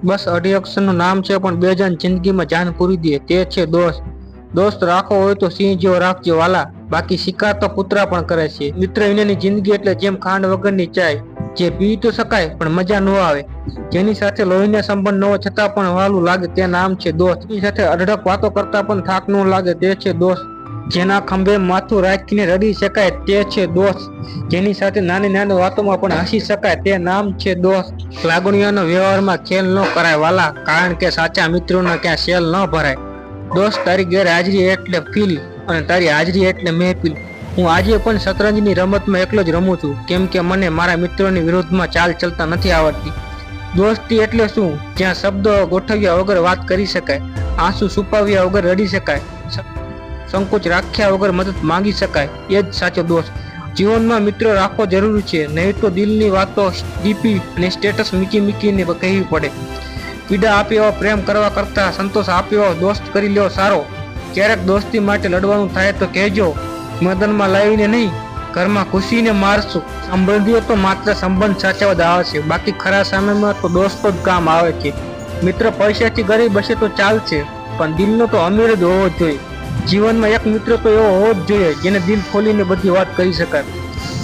બસ અઢી અક્ષરનું નામ છે પણ બે જણ જિંદગીમાં જાન પૂરી દે તે છે દોસ્ત। દોસ્ત રાખો હોય તો સિંહ જેવો રાખજો વાલા, બાકી શિકાર તો કૂતરા પણ કરે છે। મિત્ર વિનાની જિંદગી એટલે જેમ ખાંડ વગરની ચાય, જે પી તો શકાય પણ મજા ન આવે। જેની સાથે લોહીના સંબંધ ન હોય છતાં પણ વાલું લાગે તે નામ છે દોસ્ત। એની સાથે અઢળક વાતો કરતા પણ થાક ન લાગે તે છે દોસ્ત। જેના ખંભે માથું રાખીને રડી શકાય તે છે દોસ્ત। જેની સાથે નાની નાની વાતોમાં પણ હસી શકાય તે નામ છે દોસ્ત। લાગણીઓનો વ્યવહારમાં ખેલ ન કરાય વાલા, કારણ કે સાચા મિત્રોને ક્યાં સેલ ન ભરાય। દોસ્ત તારી ગેરહાજરી એટલે ફીલ અને તારી હાજરી એટલે મહેફિલ। હું આજે પણ શતરંજની રમતમાં એકલો જ રમું છું, કેમ કે મને મારા મિત્રોની વિરુદ્ધમાં ચાલ ચલતા નથી આવડતી। દોસ્તી એટલે શું? જ્યાં શબ્દો ગોઠવ્યા વગર વાત કરી શકાય, આંસુ છુપાવ્યા વગર રડી શકાય, સંકોચ રાખ્યા વગર મદદ માંગી શકાય, એ જ સાચો દોસ્ત। જીવનમાં મિત્રો રાખવો જરૂરી છે, નહીં તો દિલની વાતો ડીપી અને સ્ટેટસ મૂકીને કહેવી પડે। પીડા આપે એવો પ્રેમ કરવા કરતા સંતોષ આપે એવો દોસ્ત કરી લેવો સારો। ક્યારેક દોસ્તી માટે લડવાનું થાય તો કહેજો, મેદાનમાં લાવીને નહીં, ઘરમાં ખુશીને મારશું। સંબંધીઓ તો માત્ર સંબંધ સાચવવા આવે છે, બાકી ખરા સમયમાં તો દોસ્તો જ કામ આવે છે। મિત્ર પૈસાથી ગરીબ હશે તો ચાલશે, પણ દિલનો તો અમીર જ હોવો જોઈએ। જીવનમાં એક મિત્ર તો એવો હોવો જ જોઈએ જેને દિલ ખોલીને બધી વાત કરી શકાય।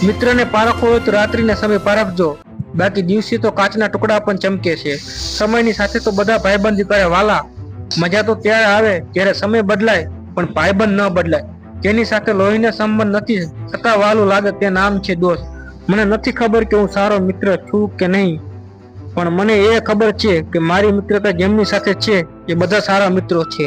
મિત્રને પારખવો હોય તો રાત્રિના સમય પારખજો, બાકી દિવસે તો કાચના ટુકડા પણ ચમકે છે। સમયની સાથે તો બધા ભાઈબંધી કરે વાલા, મજા તો ત્યારે આવે જ્યારે સમય બદલાય પણ ભાઈબંધ ન બદલાય। જેની સાથે લોહીના સંબંધ નથી છતાં વાલું લાગે તે નામ છે દોસ્ત। મને નથી ખબર કે હું સારો મિત્ર છું કે નહીં, પણ મને એ ખબર છે કે મારી મિત્રતા જેમની સાથે છે એ બધા સારા મિત્રો છે।